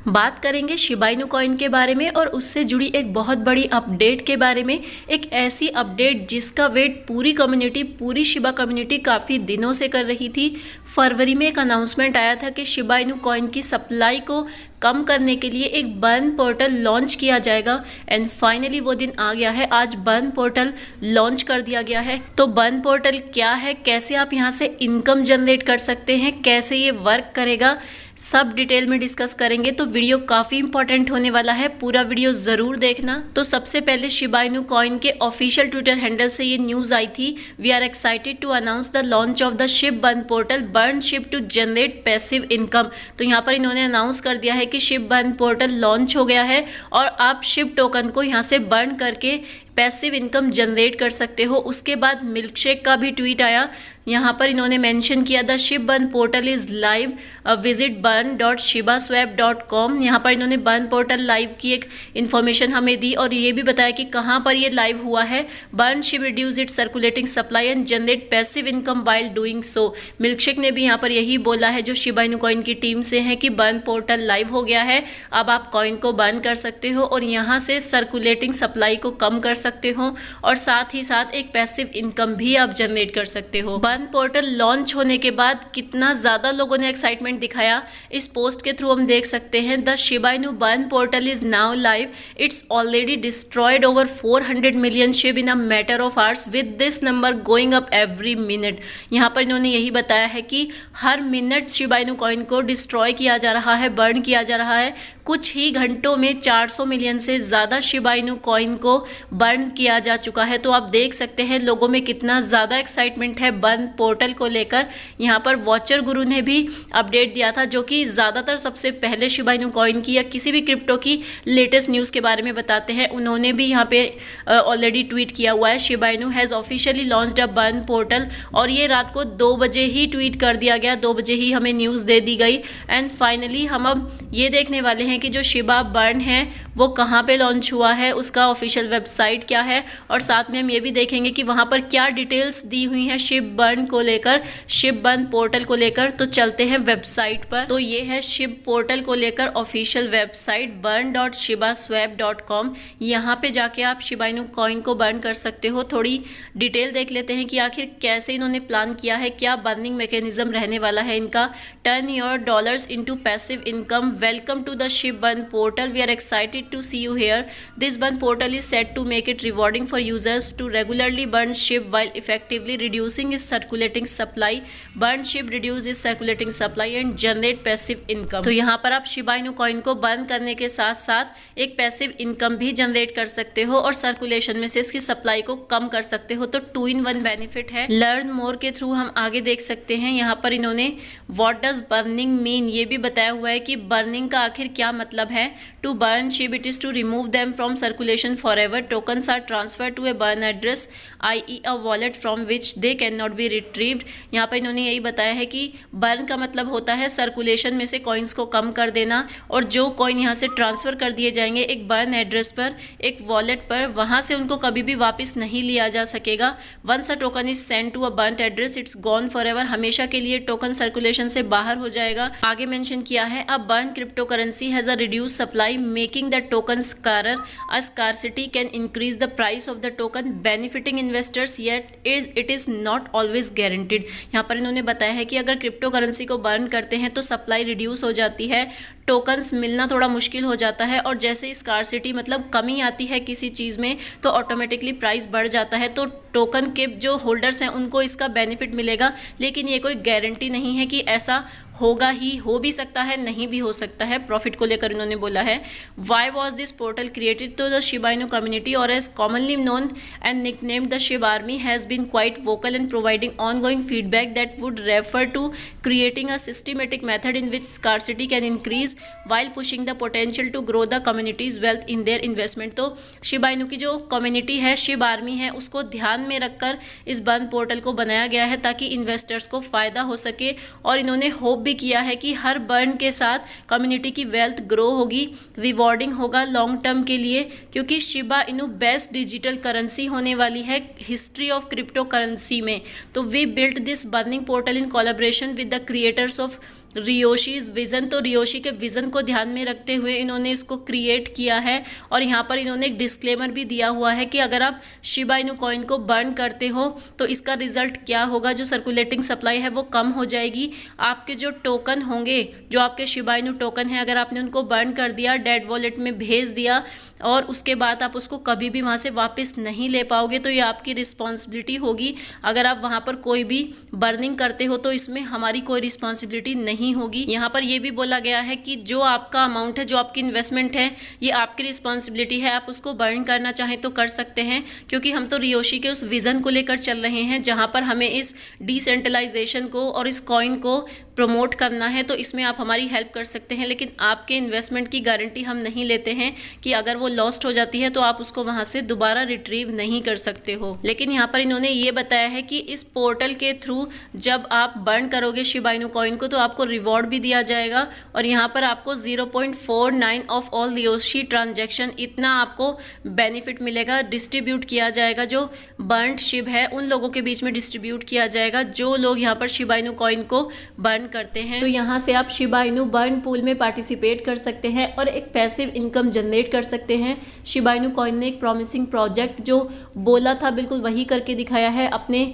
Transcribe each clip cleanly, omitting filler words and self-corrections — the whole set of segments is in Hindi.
बात करेंगे शिबा इनू कॉइन के बारे में और उससे जुड़ी एक बहुत बड़ी अपडेट के बारे में। एक ऐसी अपडेट जिसका वेट पूरी शिबा कम्युनिटी काफ़ी दिनों से कर रही थी। फरवरी में एक अनाउंसमेंट आया था कि शिबा इनू कॉइन की सप्लाई को कम करने के लिए एक बर्न पोर्टल लॉन्च किया जाएगा एंड फाइनली वो दिन आ गया है। आज बर्न पोर्टल लॉन्च कर दिया गया है। तो बर्न पोर्टल क्या है, कैसे आप यहाँ से इनकम जनरेट कर सकते हैं, कैसे ये वर्क करेगा, सब डिटेल में डिस्कस करेंगे। तो वीडियो काफ़ी इंपॉर्टेंट होने वाला है, पूरा वीडियो ज़रूर देखना। तो सबसे पहले शिबा इनू कॉइन के ऑफिशियल ट्विटर हैंडल से ये न्यूज़ आई थी। We are excited to announce the launch of the Shib burn portal burn ship to generate passive income. तो यहाँ पर इन्होंने अनाउंस कर दिया है कि शिब बर्न पोर्टल लॉन्च हो गया है और आप शिब टोकन को यहाँ से बर्न करके पैसिव इनकम जनरेट कर सकते हो। उसके बाद मिल्कशेक का भी ट्वीट आया। यहाँ पर इन्होंने मेंशन किया the Shib burn portal is live, visit burn.shibaswap.com। यहाँ पर इन्होंने बर्न पोर्टल लाइव की एक इन्फॉर्मेशन हमें दी और ये भी बताया कि कहाँ पर ये लाइव हुआ है। Burn Shiv reduce it circulating supply and generate passive income while doing so. Milkshake ने भी यहाँ पर यही बोला है जो शिबा इनू कॉइन की टीम से है कि बर्न पोर्टल लाइव हो गया है, अब आप कॉइन को बर्न कर सकते हो और यहाँ से सर्कुलेटिंग सप्लाई को कम कर सकते हो और साथ ही साथ एक पैसिव इनकम भी आप जनरेट कर सकते हो। बर्न पोर्टल लॉन्च होने के बाद कितना ज़्यादा लोगों ने एक्साइटमेंट दिखाया, इस पोस्ट के थ्रू हम देख सकते हैं। The Shiba Inu burn portal is now live, it's already destroyed over 400 million Shib in a matter of hours with this number going up every minute. यहाँ पर इन्होंने यही बताया है कि हर मिनट शिबा इनू कॉइन को डिस्ट्रॉय किया जा रहा है, बर्न किया जा रहा है। कुछ ही घंटों में 400 मिलियन से ज़्यादा शिबा इनू कॉइन को बर्न किया जा चुका है। तो आप देख सकते हैं लोगों में कितना ज़्यादा एक्साइटमेंट है बर्न पोर्टल को लेकर। यहाँ पर वॉचर गुरु ने भी अपडेट दिया था जो कि ज़्यादातर सबसे पहले शिबा इनू कॉइन की या किसी भी क्रिप्टो की लेटेस्ट न्यूज़ के बारे में बताते हैं। उन्होंने भी यहाँ पे ऑलरेडी ट्वीट किया हुआ है Shiba Inu has officially launched a burn portal, और ये रात को 2 बजे ही ट्वीट कर दिया गया, 2 बजे ही हमें न्यूज़ दे दी गई। एंड फाइनली हम अब ये देखने वाले हैं कि जो शिबा बर्न है वो कहाँ पे लॉन्च हुआ है, उसका ऑफिशियल वेबसाइट क्या है, और साथ में हम ये भी देखेंगे कि वहाँ पर क्या डिटेल्स दी हुई हैं शिब बर्न को लेकर, शिब बर्न पोर्टल को लेकर। तो चलते हैं वेबसाइट पर। तो ये है शिब पोर्टल को लेकर ऑफिशियल वेबसाइट burn.shibaswap.com। यहाँ पे जाके आप शिबा इनू कॉइन को बर्न कर सकते हो। थोड़ी डिटेल देख लेते हैं कि आखिर कैसे इन्होंने प्लान किया है, क्या बर्निंग मैकेनिज्म रहने वाला है इनका। Turn your dollars into passive income, welcome to the Shib burn portal, we are excited to see you here. This burn portal is set to make it rewarding for users to regularly burn SHIB while effectively reducing its circulating supply. Burn SHIB reduce its circulating supply and generate passive income. तो यहाँ पर आप शिबा इनू कॉइन को बर्न करने के साथ साथ एक पैसिव इनकम भी जनरेट कर सकते हो और सर्कुलेशन में से इसकी सप्लाई को कम कर सकते हो। तो 2 in 1 बेनिफिट है। लर्न मोर के थ्रू हम आगे देख सकते हैं। यहाँ पर इन्होंने व्हाट डज बर्निंग मीन ये भी बताया हुआ है कि बर्निंग का आखिर क्या मतलब है। To burn Shiv it is to remove them from circulation forever. Tokens are transferred to a burn address, i.e. a wallet from which they cannot be retrieved. यहाँ पर इन्होंने यही बताया है कि बर्न का मतलब होता है सर्कुलेशन में से कॉइन्स को कम कर देना, और जो कॉइन यहाँ से ट्रांसफ़र कर दिए जाएंगे एक बर्न एड्रेस पर, एक वॉलेट पर, वहाँ से उनको कभी भी वापस नहीं लिया जा सकेगा। Once a token is send to a burn address it's gone for ever, हमेशा के लिए टोकन सर्कुलेशन से बाहर हो जाएगा। आगे मेंशन किया है a burn crypto currency has a reduce supply making the token scarcer. A scarcity can increase the price of the token benefiting investors, yet it is not always guaranteed. यहाँ पर इन्होंने बताया है कि अगर क्रिप्टो करेंसी को बर्न करते हैं तो सप्लाई रिड्यूस हो जाती है, टोकन्स मिलना थोड़ा मुश्किल हो जाता है, और जैसे स्कार्सिटी मतलब कमी आती है किसी चीज़ में तो ऑटोमेटिकली प्राइस बढ़ जाता है। तो टोकन के जो होल्डर्स हैं उनको इसका बेनिफिट मिलेगा, लेकिन ये कोई गारंटी नहीं है कि ऐसा होगा ही, हो भी सकता है, नहीं भी हो सकता है। प्रॉफिट को लेकर इन्होंने बोला है why was this portal created, तो द शिबा इनू कम्युनिटी और as commonly known and nicknamed the Shib army has been quite vocal in providing ongoing feedback that would refer to creating a systematic method in which scarcity can increase while pushing the potential to grow the community's wealth in their investment. तो शिबा इनू की जो कम्युनिटी है, शिब आर्मी है, उसको ध्यान में रखकर इस बर्न पोर्टल को बनाया गया है ताकि इन्वेस्टर्स को फ़ायदा हो सके, और इन्होंने होप भी किया है कि हर बर्न के साथ कम्युनिटी की वेल्थ ग्रो होगी, रिवॉर्डिंग होगा लॉन्ग टर्म के लिए, क्योंकि Shiba Inu best digital currency होने वाली है हिस्ट्री ऑफ क्रिप्टो करेंसी में। तो we built this burning portal in collaboration with the creators of Ryoshi's vision, तो रियोशी के विज़न को ध्यान में रखते हुए इन्होंने इसको क्रिएट किया है। और यहाँ पर इन्होंने एक डिस्क्लेमर भी दिया हुआ है कि अगर आप शिबा इनू कॉइन को बर्न करते हो तो इसका रिजल्ट क्या होगा, जो सर्कुलेटिंग सप्लाई है वो कम हो जाएगी। आपके जो टोकन होंगे, जो आपके शिबा इनू टोकन है, अगर आपने उनको बर्न कर दिया, डेड वॉलेट में भेज दिया और उसके बाद आप उसको कभी भी वहाँ से वापस नहीं ले पाओगे, तो ये आपकी रिस्पॉन्सिबिलिटी होगी। अगर आप वहाँ पर कोई भी बर्निंग करते हो तो इसमें हमारी कोई रिस्पॉन्सिबिलिटी नहीं होगी। यहाँ पर यह भी बोला गया है कि जो आपका अमाउंट है, जो आपकी इन्वेस्टमेंट है, ये आपकी रिस्पॉन्सिबिलिटी है। आप उसको बर्न करना चाहें तो कर सकते हैं, क्योंकि हम तो रियोशी के उस विज़न को लेकर चल रहे हैं जहाँ पर हमें इस डिसेंट्रलाइजेशन को और इस कॉइन को प्रमोट करना है। तो इसमें आप हमारी हेल्प कर सकते हैं, लेकिन आपके इन्वेस्टमेंट की गारंटी हम नहीं लेते हैं कि अगर वो लॉस्ट हो जाती है तो आप उसको वहाँ से दोबारा रिट्रीव नहीं कर सकते हो। लेकिन यहाँ पर इन्होंने ये बताया है कि इस पोर्टल के थ्रू जब आप बर्न करोगे शिबा इनू कॉइन को तो आपको रिवॉर्ड भी दिया जाएगा। और यहाँ पर आपको 0.49 ऑफ ऑल रियोशी ट्रांजैक्शन, इतना आपको बेनिफिट मिलेगा। डिस्ट्रीब्यूट किया जाएगा, जो बर्न शिब है उन लोगों के बीच में डिस्ट्रीब्यूट किया जाएगा जो लोग यहाँ पर शिबा इनू कॉइन को बर्न करते हैं। तो यहाँ से आप शिबा इनू बर्न पूल में पार्टिसिपेट कर सकते हैं और एक पैसिव इनकम जनरेट कर सकते हैं। शिबा इनू कॉइन ने एक प्रॉमिसिंग प्रोजेक्ट जो बोला था बिल्कुल वही करके दिखाया है अपने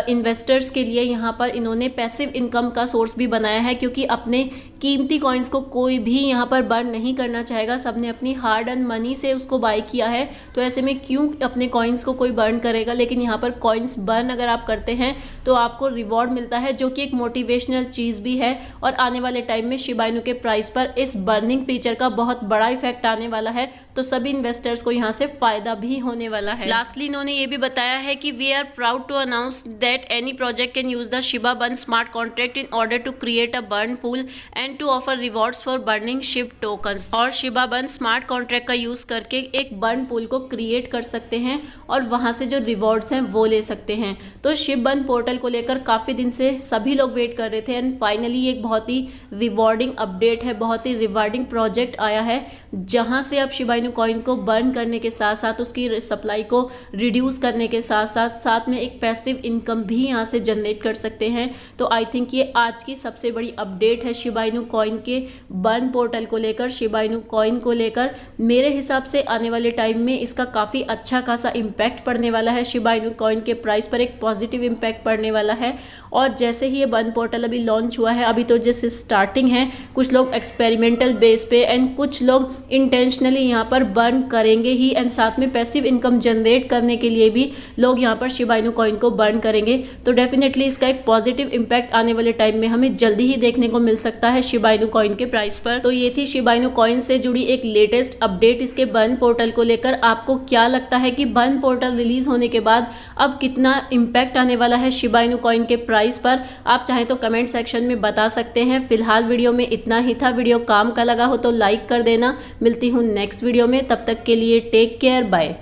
इन्वेस्टर्स के लिए। यहाँ पर इन्होंने पैसिव इनकम का सोर्स भी बनाया है, क्योंकि अपने कीमती कॉइन्स को कोई भी यहाँ पर बर्न नहीं करना चाहेगा। सबने अपनी हार्ड अर्न मनी से उसको बाय किया है, तो ऐसे में क्यों अपने कॉइन्स को कोई बर्न करेगा। लेकिन यहाँ पर कॉइन्स बर्न अगर आप करते हैं तो आपको रिवॉर्ड मिलता है, जो कि एक मोटिवेशनल चीज़ भी है। और आने वाले टाइम में शिबा इनू के प्राइस पर इस बर्निंग फीचर का बहुत बड़ा इफेक्ट आने वाला है, तो सभी इन्वेस्टर्स को यहाँ से फायदा भी होने वाला है। लास्टली इन्होंने ये भी बताया है कि we are proud to announce that any project can use the Shiba Burn smart contract in order to create a burn pool and to offer rewards for burning SHIB tokens। और Shiba Burn smart contract का यूज करके एक बर्न पूल को क्रिएट कर सकते हैं और वहां से जो रिवॉर्ड्स हैं वो ले सकते हैं। तो शिब बर्न पोर्टल को लेकर काफी दिन से सभी लोग वेट कर रहे थे एंड फाइनली एक बहुत ही रिवॉर्डिंग अपडेट है, बहुत ही रिवॉर्डिंग प्रोजेक्ट आया है, जहां से आप शिबा इनू कॉइन को बर्न करने के साथ साथ उसकी सप्लाई को रिड्यूस करने के साथ में एक पैसिव इनकम भी यहाँ से जनरेट कर सकते हैं। तो आई थिंक ये आज की सबसे बड़ी अपडेट है शिबा इनू कॉइन के बर्न पोर्टल को लेकर, शिबा इनू कॉइन को लेकर। मेरे हिसाब से आने वाले टाइम में इसका काफ़ी अच्छा खासा इम्पैक्ट पड़ने वाला है। शिबा इनू कॉइन के प्राइस पर एक पॉजिटिव इम्पैक्ट पड़ने वाला है। और जैसे ही ये बर्न पोर्टल अभी लॉन्च हुआ है, अभी तो जैसे स्टार्टिंग है, कुछ लोग एक्सपेरिमेंटल बेस पे एंड कुछ लोग इंटेंशनली यहाँ पर बर्न करेंगे ही एंड साथ में पैसिव इनकम जनरेट करने के लिए भी लोग यहाँ पर शिबा इनू कॉइन को बर्न करेंगे। तो डेफिनेटली इसका एक पॉजिटिव इम्पैक्ट आने वाले टाइम में हमें जल्दी ही देखने को मिल सकता है शिबा इनू कॉइन के प्राइस पर। तो ये थी शिबा इनू कॉइन से जुड़ी एक लेटेस्ट अपडेट इसके बर्न पोर्टल को लेकर। आपको क्या लगता है कि बर्न पोर्टल रिलीज होने के बाद अब कितना इम्पैक्ट आने वाला है शिबा इनू कॉइन के प्राइस पर? आप चाहें तो कमेंट सेक्शन में बता सकते हैं। फिलहाल वीडियो में इतना ही था। वीडियो काम का लगा हो तो लाइक कर देना। मिलती हूँ नेक्स्ट वीडियो में, तब तक के लिए टेक केयर, बाय।